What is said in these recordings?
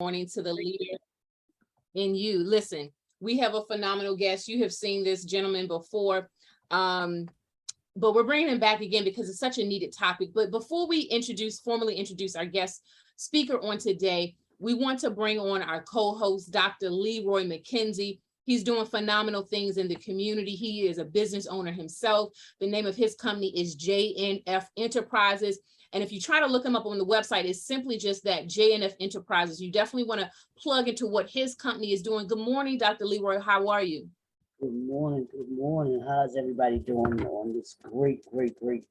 Morning to the leader in you. Listen, we have a phenomenal guest. You have seen this gentleman before, but we're bringing him back again because it's such a needed topic. But before we formally introduce our guest speaker on today, we want to bring on our co-host, Dr. Leroy McKenzie. He's doing phenomenal things in the community. He is a business owner himself. The name of his company is JNF Enterprises. And if you try to look him up on the website, it's simply just that, JNF Enterprises. You definitely want to plug into what his company is doing. Good morning, Dr. Leroy. How are you? Good morning. Good morning. How's everybody doing on this great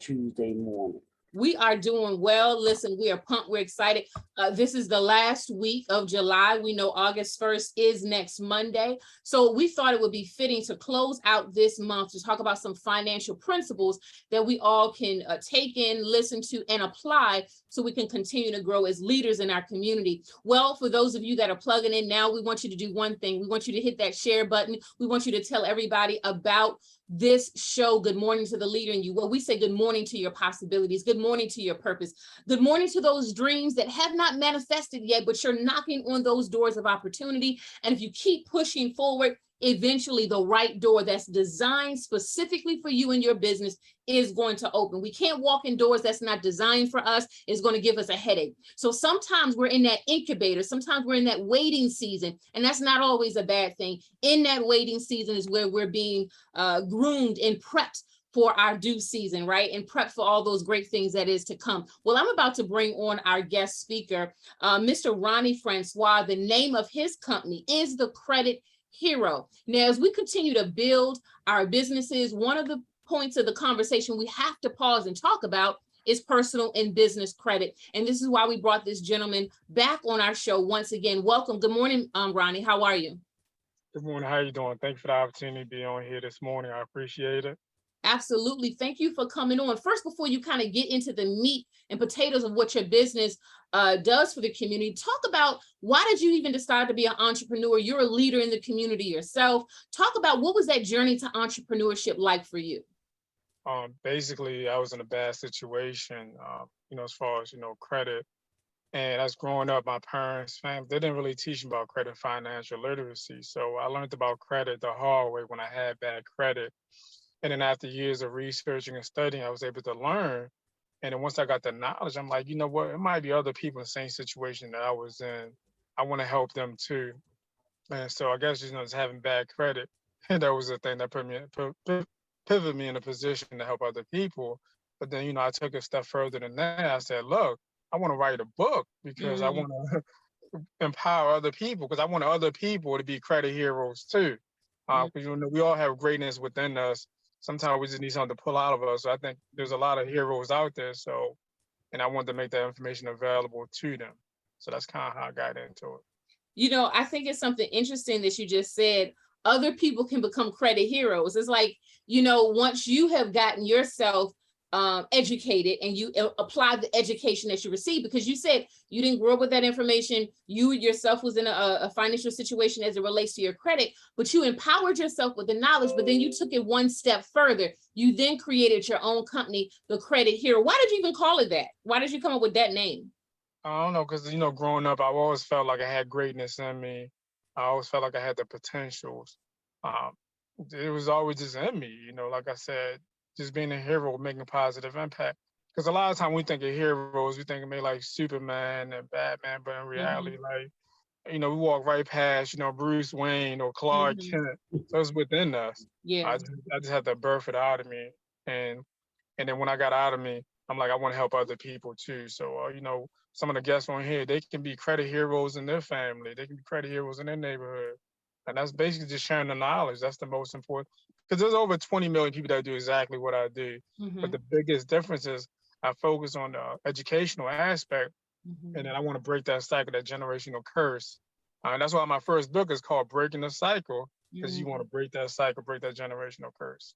Tuesday morning? We are doing well. Listen, we are pumped. We're excited. This is the last week of July. We know August 1st is next Monday. So we thought it would be fitting to close out this month to talk about some financial principles that we all can take in, listen to, and apply so we can continue to grow as leaders in our community. Well, for those of you that are plugging in now, we want you to do one thing. We want you to hit that share button. We want you to tell everybody about this show, Good Morning to the Leader in You. Well, we say good morning to your possibilities. Good morning to your purpose. Good morning to those dreams that have not manifested yet, but you're knocking on those doors of opportunity. And if you keep pushing forward, eventually the right door that's designed specifically for you and your business is going to open. We can't walk in doors that's not designed for us. It's going to give us a headache. So sometimes we're in that incubator. Sometimes we're in that waiting season, and that's not always a bad thing. In that waiting season is where we're being groomed and prepped for our due season, right? And prep for all those great things that is to come. Well, I'm about to bring on our guest speaker, Mr. Ronnie Francois. The name of his company is the Credit Hero. Now, as we continue to build our businesses, one of the points of the conversation we have to pause and talk about is personal and business credit. And this is why we brought this gentleman back on our show once again. Welcome. Good morning, Ronnie. How are you? Good morning. How you doing? Thank you for the opportunity to be on here this morning. I appreciate it. Absolutely. Thank you for coming on. First, before you kind of get into the meat and potatoes of what your business does for the community, talk about why did you even decide to be an entrepreneur? You're a leader in the community yourself. Talk about what was that journey to entrepreneurship like for you? Basically, I was in a bad situation, as far as, credit. And as growing up, my parents, family, they didn't really teach me about credit, financial literacy. So I learned about credit the hard way when I had bad credit. And then after years of researching and studying, I was able to learn. And then once I got the knowledge, I'm like, you know what? It might be other people in the same situation that I was in. I want to help them too. And so I guess, just having bad credit, and that was the thing that pivoted me in a position to help other people. But then, I took a step further than that. I said, look, I want to write a book because I want to empower other people, because I want other people to be credit heroes too. Because we all have greatness within us. Sometimes we just need something to pull out of us. So I think there's a lot of heroes out there. So, and I wanted to make that information available to them. So that's kind of how I got into it. I think it's something interesting that you just said. Other people can become credit heroes. It's like, once you have gotten yourself educated and you apply the education that you received, because you said you didn't grow up with that information. You yourself was in a financial situation as it relates to your credit, but you empowered yourself with the knowledge, but then you took it one step further. You then created your own company, the Credit Hero. Why did you even call it that? Why did you come up with that name? I don't know, because, growing up, I always felt like I had greatness in me. I always felt like I had the potentials. It was always just in me, like I said, just being a hero, making a positive impact. Because a lot of times we think of heroes, we think of maybe like Superman and Batman, but in reality, we walk right past, Bruce Wayne or Clark Kent. So it's within us. Yeah. I just had to birth it out of me. And then when I got out of me, I'm like, I want to help other people too. So, some of the guests on here, they can be credit heroes in their family. They can be credit heroes in their neighborhood. And that's basically just sharing the knowledge. That's the most important. Because there's over 20 million people that do exactly what I do. But the biggest difference is I focus on the educational aspect. And then I want to break that cycle, that generational curse. And that's why my first book is called Breaking the Cycle, because you want to break that cycle, break that generational curse.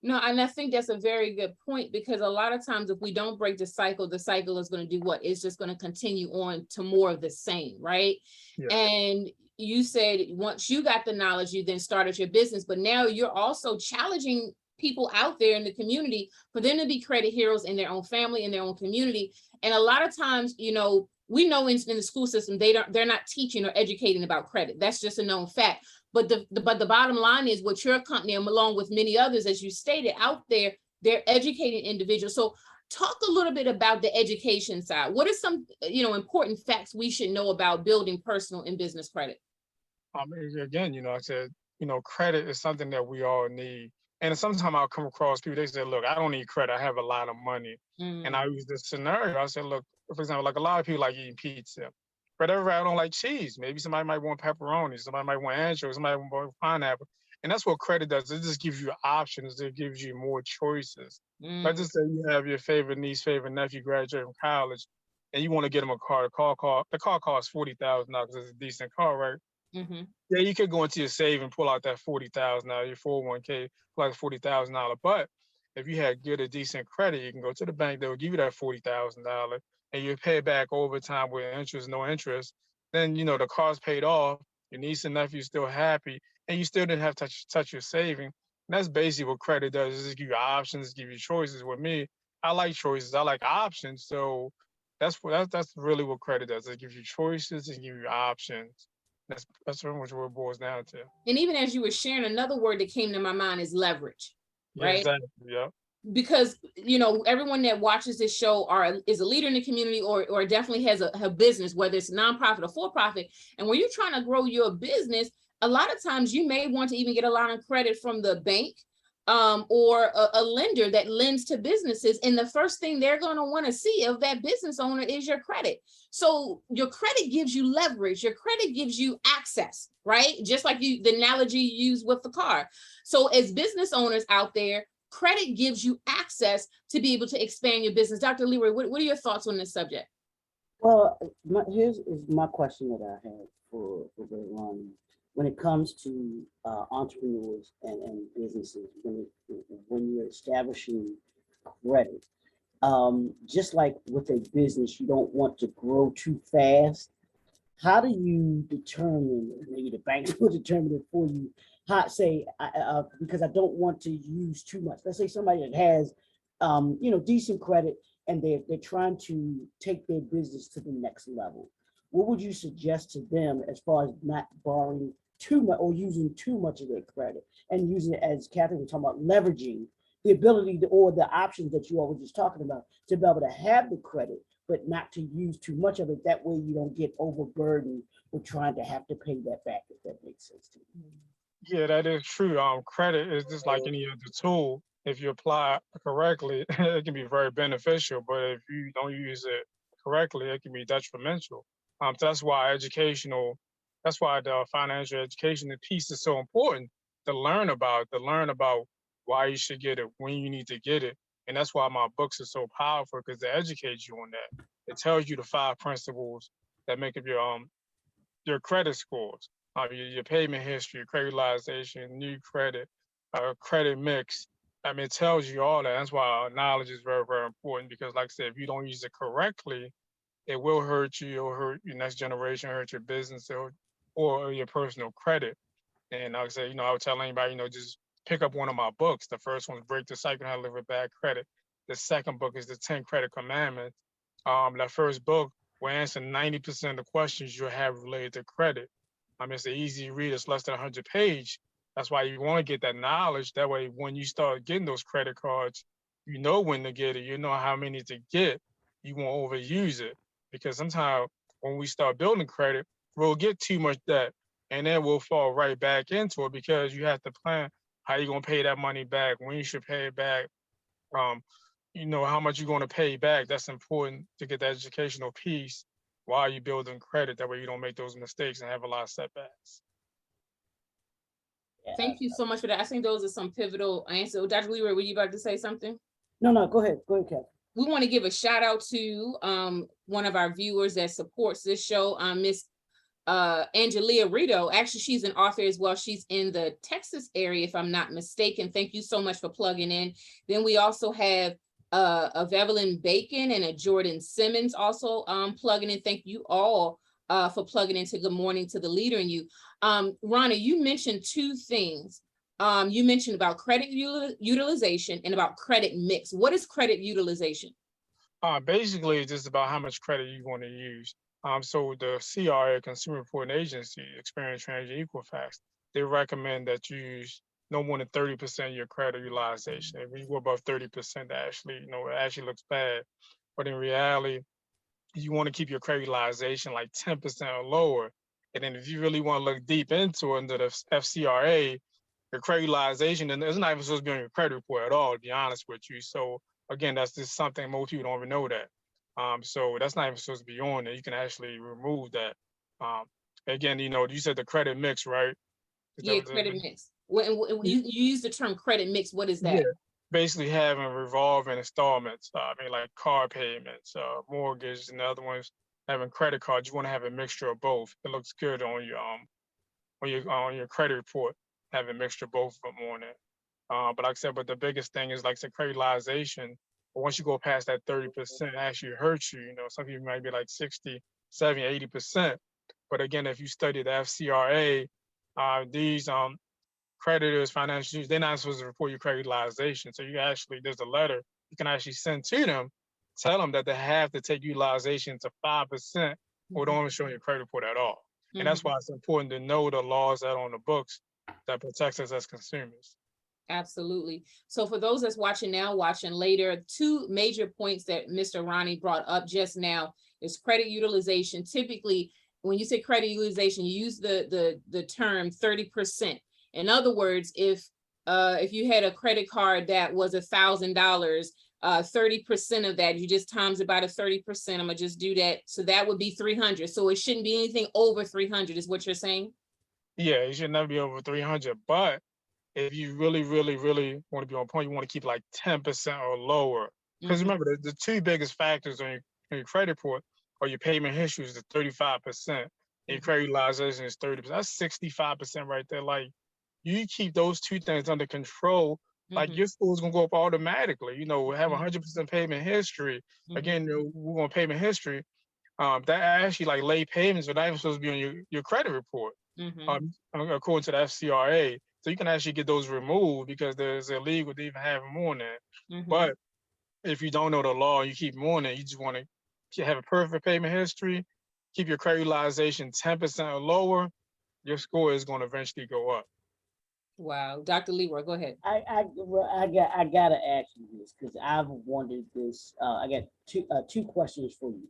No, and I think that's a very good point, because a lot of times if we don't break the cycle is going to do what? It's just going to continue on to more of the same, right? Yeah. And you said once you got the knowledge, you then started your business, but now you're also challenging people out there in the community for them to be credit heroes in their own family, in their own community. And a lot of times, we know in the school system, they're not teaching or educating about credit. That's just a known fact. But the bottom line is what your company, along with many others, as you stated out there, they're educating individuals. So talk a little bit about the education side. What are some, important facts we should know about building personal and business credit? Again, I said, credit is something that we all need. And sometimes I'll come across people, they say, look, I don't need credit. I have a lot of money. And I use this scenario. I said, look, for example, like a lot of people like eating pizza, but everybody don't like cheese. Maybe somebody might want pepperoni. Somebody might want anchovies. Somebody might want pineapple. And that's what credit does. It just gives you options. It gives you more choices. Let's just say you have your favorite niece, favorite nephew graduating from college, and you want to get them a car. The car costs $40,000 because it's a decent car, right? Yeah, you could go into your save and pull out that $40,000 out of your 401k, pull out $40,000. But if you had good or decent credit, you can go to the bank. They will give you that $40,000, and you pay it back over time with interest, no interest. Then the car's paid off. Your niece and nephew still happy, and you still didn't have to touch your saving. And that's basically what credit does. Is just give you options, give you choices. With me, I like choices. I like options. So that's really what credit does. It gives you choices and give you options. That's pretty much what it boils down to. And even as you were sharing, another word that came to my mind is leverage, right? Yeah, exactly. Yeah. Because everyone that watches this show is a leader in the community or definitely has a business, whether it's nonprofit or for-profit. And when you're trying to grow your business, a lot of times you may want to even get a line of credit from the bank or a lender that lends to businesses. And the first thing they're going to want to see of that business owner is your credit. So your credit gives you leverage. Your credit gives you access, right? Just like the analogy you use with the car. So as business owners out there, credit gives you access to be able to expand your business. Dr. Leroy, what are your thoughts on this subject? Well, here's my question that I have for Ronnie. When it comes to entrepreneurs and businesses, when you're establishing credit, just like with a business, you don't want to grow too fast. How do you determine, maybe the banks will determine it for you, because I don't want to use too much. Let's say somebody that has, decent credit and they're trying to take their business to the next level. What would you suggest to them as far as not borrowing too much or using too much of their credit and using it, as Catherine was talking about, leveraging the ability or the options that you all were just talking about to be able to have the credit, but not to use too much of it. That way you don't get overburdened with trying to have to pay that back, if that makes sense to you. Yeah, that is true. Credit is just like any other tool. If you apply it correctly, it can be very beneficial. But if you don't use it correctly, it can be detrimental. So that's why the financial education piece is so important to learn about why you should get it, when you need to get it. And that's why my books are so powerful, because they educate you on that. It tells you the 5 principles that make up your credit scores, your payment history, your credit utilization, new credit, credit mix. It tells you all that. That's why knowledge is very, very important, because like I said, if you don't use it correctly, it will hurt you. It'll hurt your next generation, hurt your business, or your personal credit. And like I said, I would tell anybody, just pick up one of my books. The first one is Break the Cycle, How to Live with Bad Credit. The second book is the 10 Credit Commandments. That first book will answer 90% of the questions you have related to credit. It's an easy read. It's less than 100 pages. That's why you want to get that knowledge. That way, when you start getting those credit cards, you know when to get it. You know how many to get. You won't overuse it. Because sometimes when we start building credit, we'll get too much debt, and then we'll fall right back into it, because you have to plan how you're going to pay that money back, when you should pay it back, how much you're going to pay back. That's important to get that educational piece while you're building credit. That way you don't make those mistakes and have a lot of setbacks. Thank you so much for that. I think those are some pivotal answers. Dr. Leroy, were you about to say something? No, go ahead, Kat. We want to give a shout out to one of our viewers that supports this show, Miss Angelia Rito. Actually, she's an author as well. She's in the Texas area, if I'm not mistaken. Thank you so much for plugging in. Then we also have a Evelyn Bacon and a Jordan Simmons also plugging in. Thank you all for plugging into Good Morning to the Leader in You. Ronnie, you mentioned 2 things. You mentioned about credit utilization and about credit mix. What is credit utilization? Basically, it's just about how much credit you want to use. So the CRA, Consumer Reporting Agency, Experience Transient Equifax, they recommend that you use no more than 30% of your credit utilization. If you go above 30%, actually, it actually looks bad. But in reality, you want to keep your credit utilization like 10% or lower. And then if you really want to look deep into it, under the FCRA, your credit utilization, and it's not even supposed to be on your credit report at all, to be honest with you. So again, that's just something most people don't even know that. So that's not even supposed to be on there. You can actually remove that. Um, Again, you said the credit mix, right? Is that Yeah, what credit mix. When you use the term credit mix, what is yeah, that? basically having revolving installments. I mean, like car payments, mortgage, and the other ones having credit cards. You want to have a mixture of both. It looks good on your credit report, have a mixture of both of them on it. But like I said, but the biggest thing is like I said, credit utilization. But once you go past that 30%, it actually hurts you. Some people might be like 60, 70, 80%. But again, if you study the FCRA, these creditors, financial institutions, they're not supposed to report your credit utilization. So there's a letter you can actually send to them, tell them that they have to take utilization to 5% or don't even show your credit report at all. And that's Mhm. why it's important to know the laws that are on the books that protects us as consumers. Absolutely. So for those that's watching now, watching later, two major points that Mr. Ronnie brought up just now is credit utilization. Typically, when you say credit utilization, you use the term 30%. In other words, if you had a credit card that was $1,000, 30% of that, you just times about a 30%. I'm gonna just do that. So that would be 300. So it shouldn't be anything over 300, is what you're saying? Yeah, it should never be over 300. But if you really, really, really want to be on point, you want to keep like 10% or lower. Because Mhm. remember, the two biggest factors on your credit report are your payment history is the 35%, and your Mhm. credit utilization is 30%. That's 65% right there. Like, you keep those two things under control, like Mhm. your score is gonna go up automatically. Have Mhm. 100% payment history. Mhm. Again, we're on payment history. That actually like late payments are not even supposed to be on your credit report, Mhm. according to the FCRA. So you can actually get those removed because there's illegal to even have them on there. Mhm. But if you don't know the law, you keep them on there. You just want to have a perfect payment history, keep your credit utilization 10% or lower. Your score is going to eventually go up. Wow. Dr. Leroy, go ahead. I gotta ask you this because I've wondered this. I got two questions for you.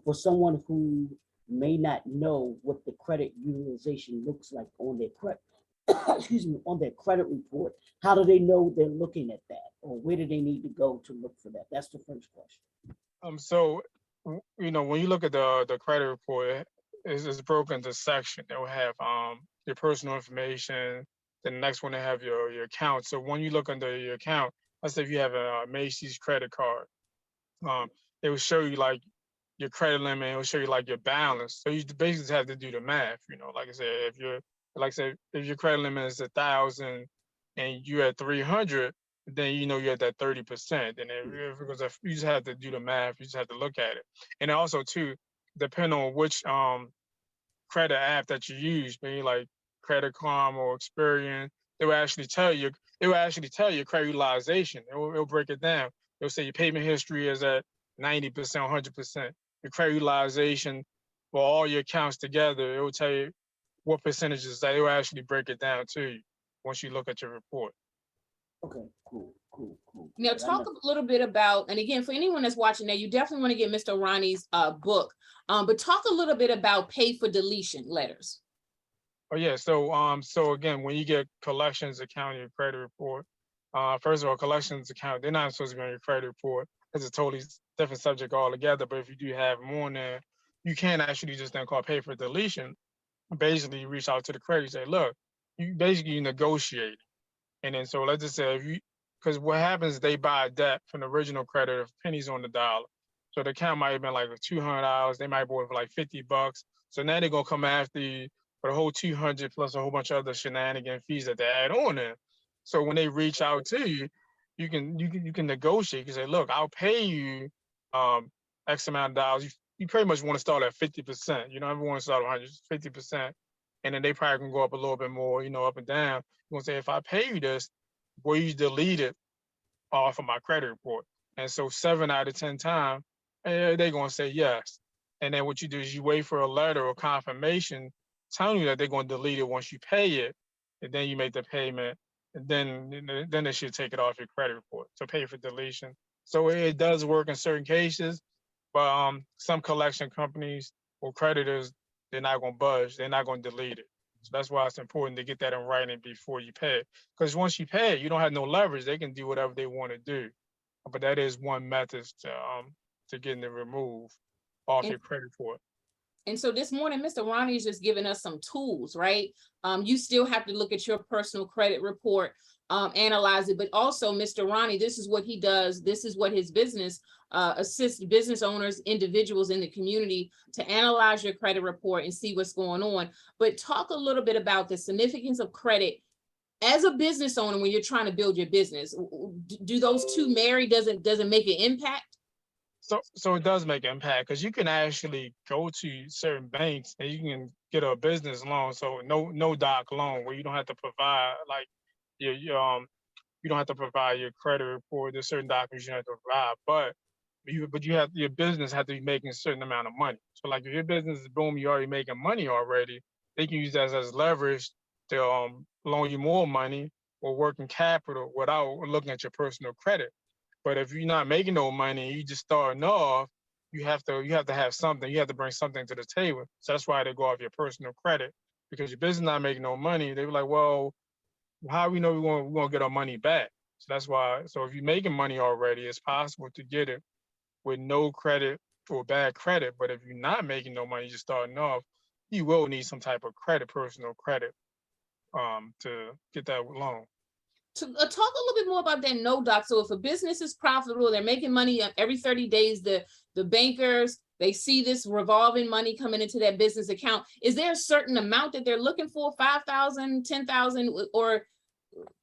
For someone who may not know what the credit utilization looks like on their credit, excuse me, on their credit report, how do they know they're looking at that, or where do they need to go to look for that? That's the first question. So when you look at the credit report, it's broken into sections. It will have your personal information. The next one they have your account. So when you look under your account, let's say if you have a Macy's credit card, um, it will show you like your credit limit. It will show you like your balance. So you basically just have to do the math. Like I said, if your credit limit is 1,000 and you're at 300, then you're at that 30%. And because you just have to do the math, you just have to look at it. And also too, depending on which credit app that you use, maybe like Credit Karma or Experian, they will actually tell you. It will actually tell you credit utilization. It'll break it down. It'll say your payment history is at 90%, 100%. Your credit utilization for all your accounts together, it will tell you what percentages that. It will actually break it down to you once you look at your report. Okay, cool. Now, 'Cause I talk know. a little bit about, and again, for anyone that's watching now, you definitely want to get Mr. Ronnie's book, but talk a little bit about pay for deletion letters. Oh yeah, so again, when you get collections account in your credit report, first of all, collections account, they're not supposed to be on your credit report. It's a totally different subject altogether. But if you do have more on there, you can actually just then call pay for deletion. Basically, you reach out to the credit, you say, look, you negotiate. And then so let's just say because what happens is they buy a debt from the original creditor of pennies on the dollar. So the account might have been like $200. They might bought it for like $50. So now they're gonna come after you for the whole 200 plus a whole bunch of other shenanigan fees that they add on there. So when they reach out to you, you can negotiate. You can say, look, I'll pay you X amount of dollars. You pretty much want to start at 50%. You don't ever want to start at 150%. And then they probably can go up a little bit more, up and down. You're gonna say, if I pay you this, will you delete it off of my credit report? And so 7 out of 10 times, they're gonna say yes. And then what you do is you wait for a letter or confirmation telling you that they're going to delete it once you pay it, and then you make the payment, and then they should take it off your credit report to pay for deletion. So it does work in certain cases, but some collection companies or creditors, they're not going to budge. They're not going to delete it. So that's why it's important to get that in writing before you pay it. Because once you pay it, you don't have no leverage. They can do whatever they want to do. But that is one method to getting it removed off And your credit report. And so this morning, Mr. Ronnie is just giving us some tools, right? You still have to look at your personal credit report, analyze it, but also Mr. Ronnie, this is what he does. This is what his business assists business owners, individuals in the community to analyze your credit report and see what's going on. But talk a little bit about the significance of credit as a business owner when you're trying to build your business. Do those two marry? Does it make an impact? So it does make an impact because you can actually go to certain banks and you can get a business loan. So no doc loan where you don't have to provide like you don't have to provide your credit report. There's certain documents you have to provide, but you have your business have to be making a certain amount of money. So like if your business is boom, you're already making money already. They can use that as leverage to loan you more money or working capital without looking at your personal credit. But if you're not making no money, you just starting off, you have to have something. You have to bring something to the table. So that's why they go off your personal credit because your business not making no money. They were like, well, how we know we're gonna get our money back? So that's why. So if you're making money already, it's possible to get it with no credit or bad credit. But if you're not making no money, just starting off, you will need some type of credit, personal credit, to get that loan. To talk a little bit more about that no doc. So if a business is profitable, they're making money every 30 days, the bankers, they see this revolving money coming into that business account. Is there a certain amount that they're looking for, 5,000, 10,000, or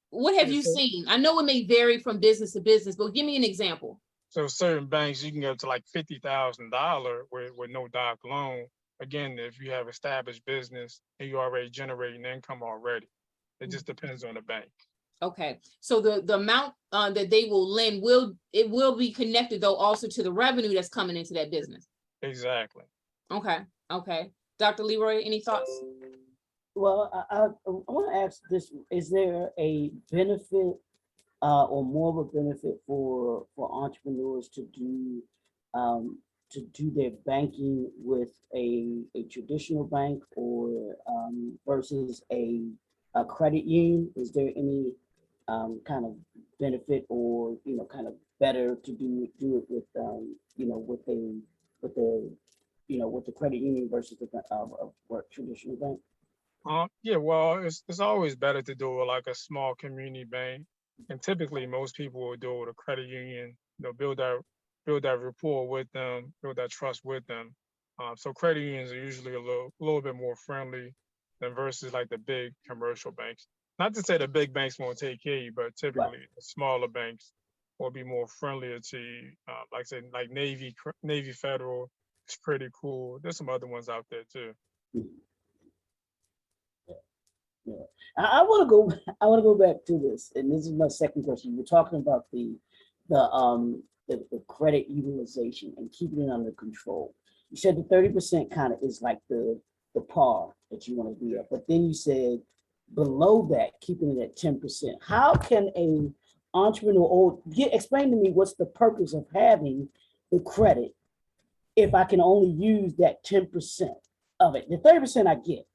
what have you seen? I know it may vary from business to business, but give me an example. So certain banks, you can go to like $50,000 with no doc loan. Again, if you have established business and you're already generating income already, it just depends on the bank. Okay, so the amount that they will lend will be connected though also to the revenue that's coming into that business. Exactly. Okay. Dr. Leroy, any thoughts? Well, I want to ask this: is there a benefit or more of a benefit for entrepreneurs to do their banking with a traditional bank or versus a credit union? Is there any kind of benefit or kind of better to do it with with the credit union versus the traditional bank? Yeah, well, it's always better to do it like a small community bank, and typically most people will do it with a credit union. Build that rapport with them, build that trust with them. So credit unions are usually a little bit more friendly than versus like the big commercial banks. Not to say the big banks won't take care of you, but typically the smaller banks will be more friendlier to you. Like I said, like Navy Federal is pretty cool. There's some other ones out there too. Yeah. I want to go back to this, and this is my second question. We're talking about the credit utilization and keeping it under control. You said the 30% kind of is like the par that you want to be at, but then you said below that, keeping it at 10%. How can a entrepreneur explain to me what's the purpose of having the credit if I can only use that 10% of it? The 30% I get,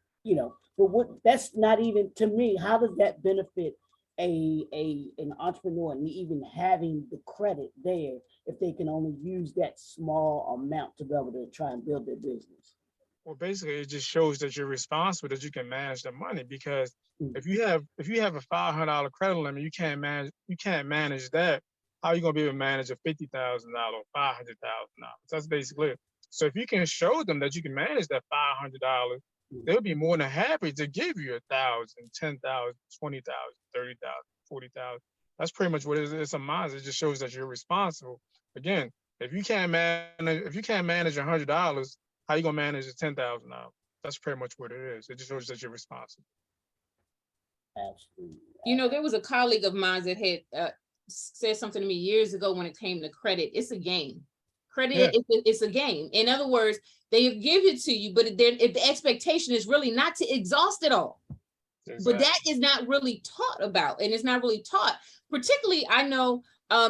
but that's not even, to me, how does that benefit an entrepreneur and even having the credit there if they can only use that small amount to be able to try and build their business? Well, basically, it just shows that you're responsible, that you can manage the money. Because if you have a $500 credit limit, you can't manage that. How are you gonna be able to manage a $50,000, $500,000? That's basically it. So if you can show them that you can manage that $500, they'll be more than happy to give you 1,000, 10,000, 20,000, 30,000, 40,000. That's pretty much what it is. It's a mindset. It just shows that you're responsible. Again, if you can't manage $100, how you gonna manage the $10,000? That's pretty much what it is. It just shows that you're responsible. Absolutely. There was a colleague of mine that had said something to me years ago when it came to credit. It's a game. Credit it's a game. In other words, they give it to you, but if the expectation is really not to exhaust it all. Exactly. But that is not really taught about, and it's not really taught. Particularly, I know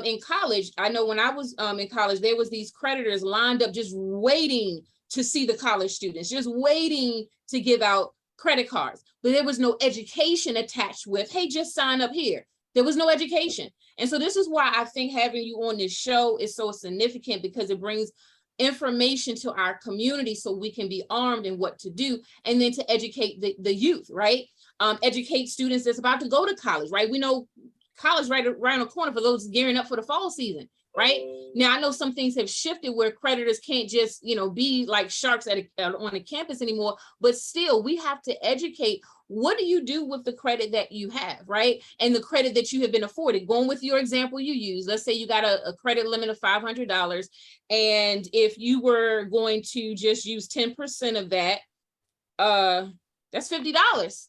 in college, I know when I was in college, there was these creditors lined up just waiting to see the college students, just waiting to give out credit cards. But there was no education attached with, hey, just sign up here. There was no education. And so this is why I think having you on this show is so significant, because it brings information to our community so we can be armed in what to do, and then to educate the youth, right? Educate students that's about to go to college, right? We know college right around the corner for those gearing up for the fall season, right? Now, I know some things have shifted where creditors can't just, be like sharks on a campus anymore, but still we have to educate. What do you do with the credit that you have, right? And the credit that you have been afforded. Going with your example you use, let's say you got a credit limit of $500. And if you were going to just use 10% of that, that's $50.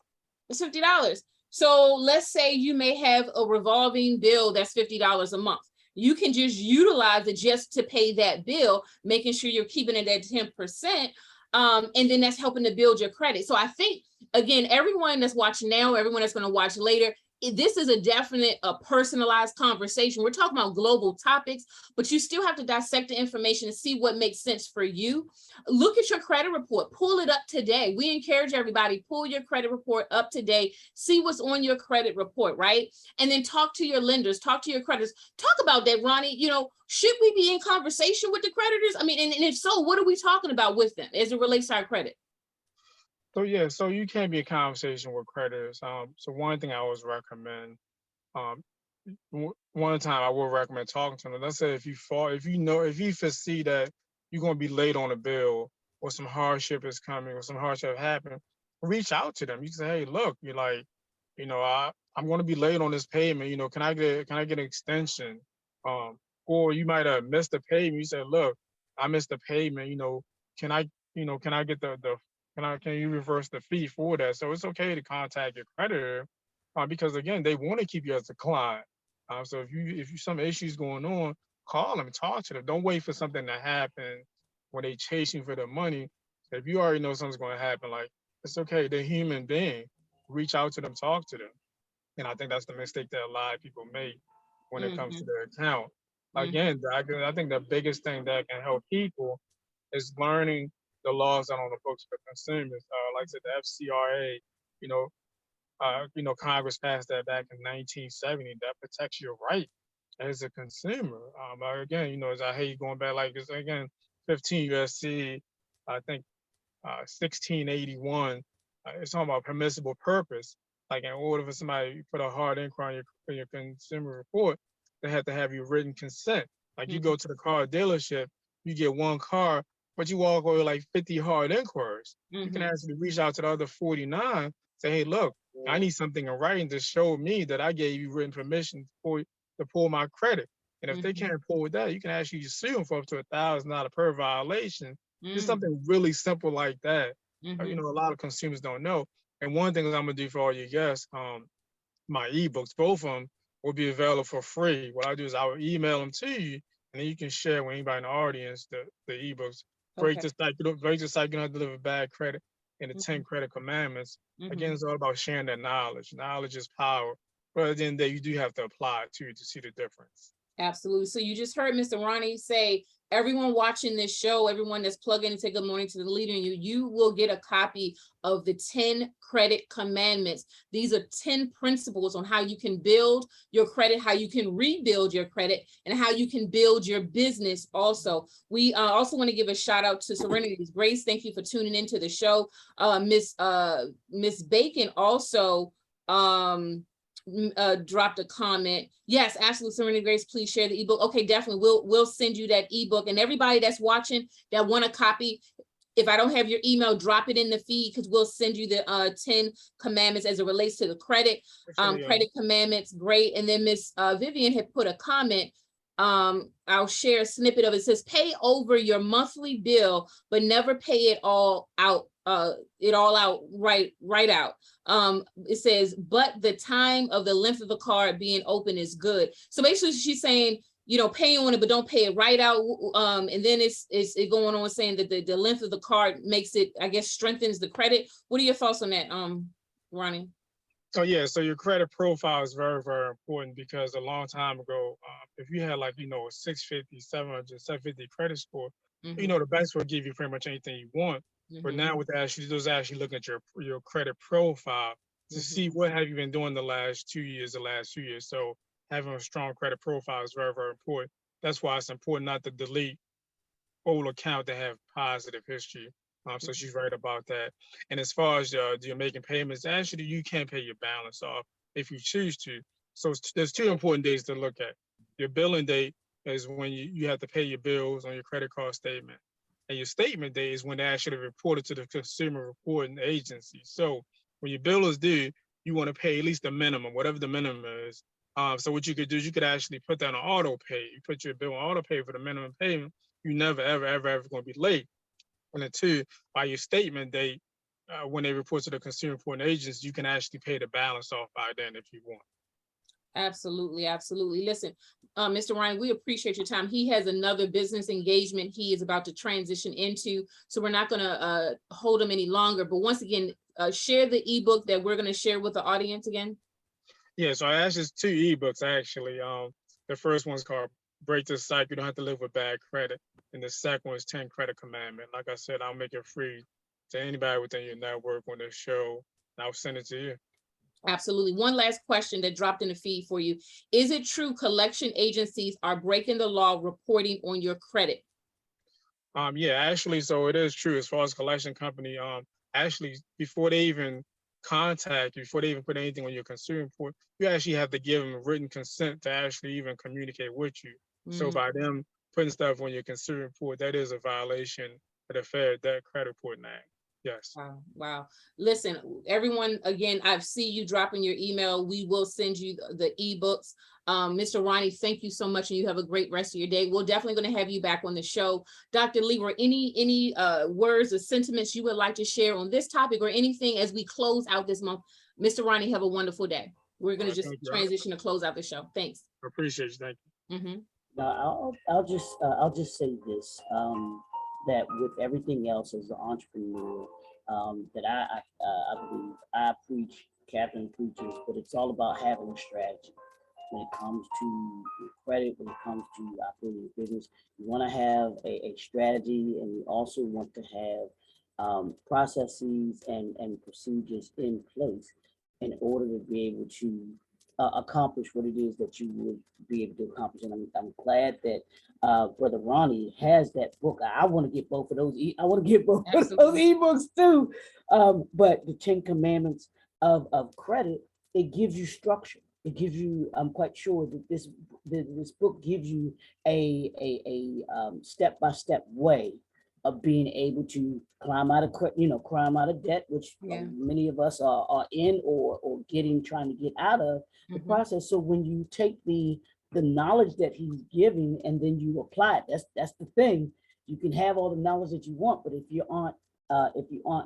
That's $50. So let's say you may have a revolving bill that's $50 a month. You can just utilize it just to pay that bill, making sure you're keeping it at 10%. And then that's helping to build your credit. So I think, again, everyone that's watching now, everyone that's going to watch later, this is a definite personalized conversation. We're talking about global topics, but you still have to dissect the information and see what makes sense for you. Look at your credit report, pull it up today. We encourage everybody, pull your credit report up today, see what's on your credit report, right? And then talk to your lenders, talk to your creditors, talk about that, Ronnie. Should we be in conversation with the creditors? I mean, and if so, what are we talking about with them as it relates to our credit? So you can be in conversation with creditors. So one thing I always recommend, one time I will recommend talking to them. Let's say if you foresee that you're going to be late on a bill, or some hardship is coming, or some hardship happened, reach out to them. You can say, hey, look, you're like, I'm going to be late on this payment. Can I get an extension? Or you might have missed the payment. You say, look, I missed the payment. Can I get can you reverse the fee for that? So it's okay to contact your creditor, because again, they want to keep you as a client. So if you some issues going on, call them, talk to them. Don't wait for something to happen when they chasing for the money. If you already know something's going to happen, like, it's okay. They're human being. Reach out to them, talk to them. And I think that's the mistake that a lot of people make when it comes to their account. Again, I think the biggest thing that can help people is learning the laws that are on the books for consumers. Like I said, the FCRA, Congress passed that back in 1970. That protects your right as a consumer. Again, as I hate going back, like, again, 15 USC, I think 1681, it's talking about permissible purpose. Like, in order for somebody to put a hard inquiry on your consumer report, they have to have your written consent. Like, you go to the car dealership, you get one car, but you walk away with like 50 hard inquiries. You can actually reach out to the other 49, say, hey, look, I need something in writing to show me that I gave you written permission to pull my credit. And if they can't pull that, you can actually sue them for up to $1,000 per violation. Just something really simple like that. A lot of consumers don't know. And one thing that I'm gonna do for all you guests, my ebooks, both of them will be available for free. What I do is I will email them to you, and then you can share with anybody in the audience the ebooks. Break the cycle, not deliver bad credit, and the 10 credit commandments. Again, it's all about sharing that knowledge. Knowledge is power. But at the end of the day, you do have to apply it to see the difference. Absolutely. So you just heard Mr. Ronnie say, everyone watching this show, everyone that's plugged in and say good morning to the leader in you will get a copy of the 10 credit commandments. These are 10 principles on how you can build your credit, how you can rebuild your credit, and how you can build your business also. We also want to give a shout out to Serenity's Grace. Thank you for tuning into the show. Miss Bacon also dropped a comment. Yes, absolutely, Serenity Grace, please share the ebook. Okay, definitely, we'll send you that ebook. And everybody that's watching that want a copy, if I don't have your email, drop it in the feed, because we'll send you the 10 commandments as it relates to the credit. Credit commandments, great. And then Miss Vivian had put a comment. I'll share a snippet of it. It says, pay over your monthly bill, but never pay it all out. Right out. It says, but the time of the length of the card being open is good. So basically she's saying, pay on it, but don't pay it right out. And then it's going on saying that the length of the card makes it, I guess, strengthens the credit. What are your thoughts on that, Ronnie? So yeah, so your credit profile is very, very important, because a long time ago, if you had like, a 650, 700, 750 credit score, the banks will give you pretty much anything you want. But now with those actually looking at your credit profile to see what have you been doing the last 2 years, the last few years. So having a strong credit profile is very, very important. That's why it's important not to delete old account that have positive history. So she's right about that. And as far as you're making payments, actually you can pay your balance off if you choose to. So there's two important dates to look at. Your billing date is when you have to pay your bills on your credit card statement. And your statement date is when they actually reported to the consumer reporting agency. So when your bill is due, you want to pay at least the minimum, whatever the minimum is. So what you could do is you could actually put that on auto pay. You put your bill on auto pay for the minimum payment. You never, ever, ever, ever going to be late. And then two, by your statement date, when they report to the consumer reporting agency, you can actually pay the balance off by then if you want. Absolutely, absolutely. Listen, Mr. Ryan, we appreciate your time. He has another business engagement he is about to transition into, so we're not going to hold him any longer. But once again, share the ebook that we're going to share with the audience again. Yeah, so I actually 2 ebooks actually. The first one's called Break the Cycle, You Don't Have to Live with Bad Credit. And the second one is 10 Credit Commandment. Like I said, I'll make it free to anybody within your network on this show. And I'll send it to you. Absolutely. One last question that dropped in the feed for you. Is it true collection agencies are breaking the law reporting on your credit? Yeah, actually, so it is true as far as collection company. Actually, before they even contact you, before they even put anything on your consumer report, you actually have to give them written consent to actually even communicate with you. So by them putting stuff on your consumer report, that is a violation of the Fair Debt Credit Reporting Act. Yes. Wow. Wow. Listen, everyone, again, I see you dropping your email. We will send you the ebooks. Mr. Ronnie, thank you so much, and you have a great rest of your day. We're definitely going to have you back on the show. Dr. Leroy, any words or sentiments you would like to share on this topic or anything as we close out this month? Mr. Ronnie, have a wonderful day. We're going to just transition to close out the show. Thanks. I appreciate you. Thank you. I'll just say this, that with everything else as an entrepreneur, that I believe I preach, Catherine preaches, but it's all about having a strategy. When it comes to credit, when it comes to operating a business, you want to have a strategy, and you also want to have processes and procedures in place in order to be able to accomplish what it is that you would be able to accomplish. And I'm glad that Brother Ronnie has that book. I want to get both of those. I want to get both of those ebooks too. But the 10 Commandments of credit, it gives you structure. It gives you, I'm quite sure that this book gives you a step-by-step way of being able to climb out of debt, which many of us are in or trying to get out of the process. So when you take the knowledge that he's giving and then you apply it, that's the thing. You can have all the knowledge that you want, but if you aren't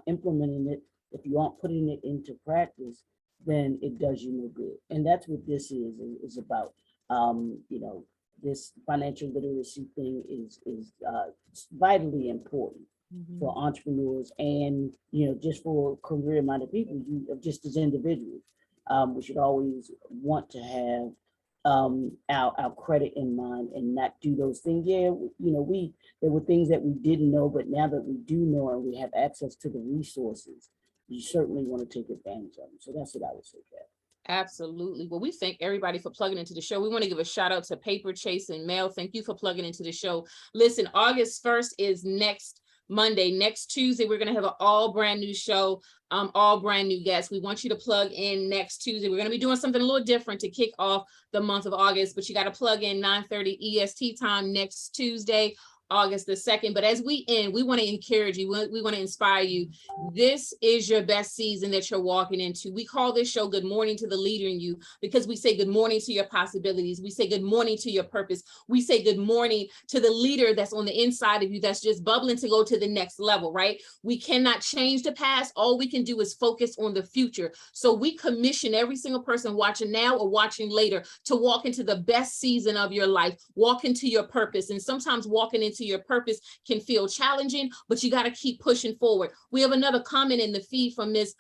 implementing it, if you aren't putting it into practice, then it does you no good. And that's what this is about. This financial literacy thing is vitally important for entrepreneurs and, just for career-minded people, just as individuals. We should always want to have our credit in mind and not do those things. Yeah, there were things that we didn't know, but now that we do know and we have access to the resources, you certainly want to take advantage of them. So that's what I would say, Kat. Absolutely. Well, we thank everybody for plugging into the show. We want to give a shout out to Paper Chase and Mail. Thank you for plugging into the show. Listen, August 1st is next Monday. Next Tuesday, we're going to have an all brand new show, all brand new guests. We want you to plug in next Tuesday. We're going to be doing something a little different to kick off the month of August, but you got to plug in 9:30 EST time next Tuesday. August the 2nd. But as we end, we want to encourage you. We want to inspire you. This is your best season that you're walking into. We call this show Good Morning to the Leader in You, because we say good morning to your possibilities. We say good morning to your purpose. We say good morning to the leader that's on the inside of you, that's just bubbling to go to the next level, right? We cannot change the past. All we can do is focus on the future. So we commission every single person watching now or watching later to walk into the best season of your life, walk into your purpose. And sometimes walking into your purpose can feel challenging, but you got to keep pushing forward. We have another comment in the feed from Ms.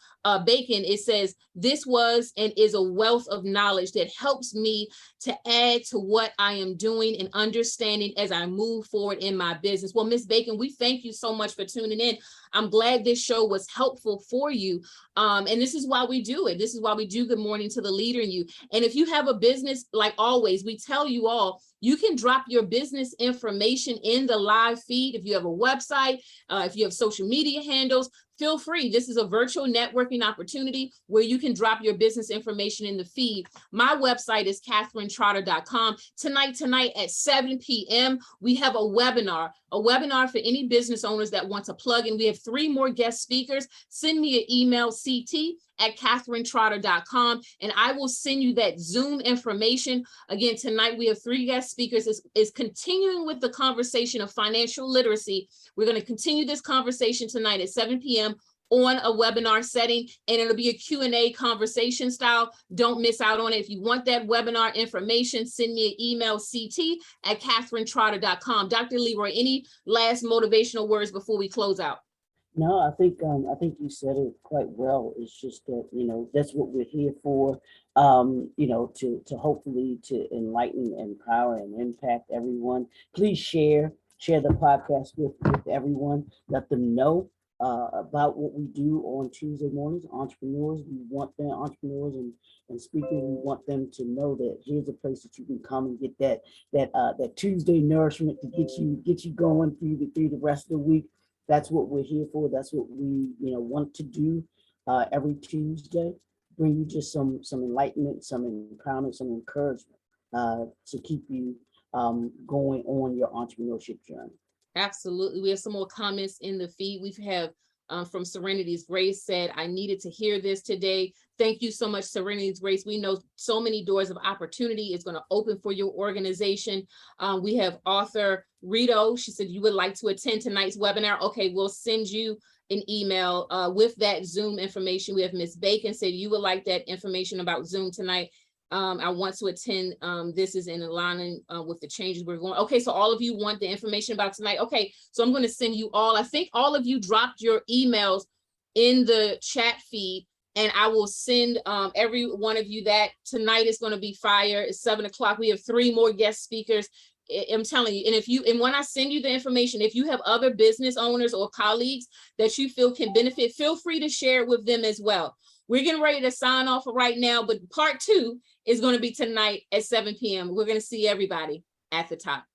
Bacon. It says, this was and is a wealth of knowledge that helps me to add to what I am doing and understanding as I move forward in my business. Well, Ms. Bacon, we thank you so much for tuning in. I'm glad this show was helpful for you. And this is why we do it. This is why we do Good Morning to the Leader in You. And if you have a business, like always, we tell you all, you can drop your business information in the live feed. If you have a website, if you have social media handles, feel free. This is a virtual networking opportunity where you can drop your business information in the feed. My website is CatherineTrotter.com. Tonight at 7 p.m., we have a webinar for any business owners that want to plug in. We have 3 more guest speakers. Send me an email, CT@CatherineTrotter.com, and I will send you that Zoom information. Again, tonight we have 3 guest speakers. Is continuing with the conversation of financial literacy. We're going to continue this conversation tonight at 7 p.m. on a webinar setting, and it'll be a Q&A conversation style. Don't miss out on it. If you want that webinar information, send me an email, CT@CatherineTrotter.com. Dr. Leroy, any last motivational words before we close out? No, I think you said it quite well. It's just that, that's what we're here for, to hopefully to enlighten, empower, and impact everyone. Please share the podcast with everyone. Let them know about what we do on Tuesday mornings. Entrepreneurs, we want them, entrepreneurs and speakers, we want them to know that here's a place that you can come and get that Tuesday nourishment to get you going through the rest of the week. That's what we're here for. That's what we want to do every Tuesday. Bring you just some enlightenment, some empowerment, some encouragement to keep you going on your entrepreneurship journey. Absolutely. We have some more comments in the feed. We have from Serenity's Grace said, I needed to hear this today. Thank you so much, Serenity's Grace. We know so many doors of opportunity is going to open for your organization. We have author Rito. She said, you would like to attend tonight's webinar. Okay, we'll send you an email with that Zoom information. We have Miss Bacon said, you would like that information about Zoom tonight. I want to attend. This is in alignment with the changes we're going. Okay, so all of you want the information about tonight. Okay, so I'm going to send you all. I think all of you dropped your emails in the chat feed, and I will send every one of you that. Tonight is going to be fire. It's 7 o'clock. We have 3 more guest speakers. I'm telling you, and when I send you the information, if you have other business owners or colleagues that you feel can benefit, feel free to share it with them as well. We're getting ready to sign off right now, but part 2 is going to be tonight at 7 p.m. We're going to see everybody at the top.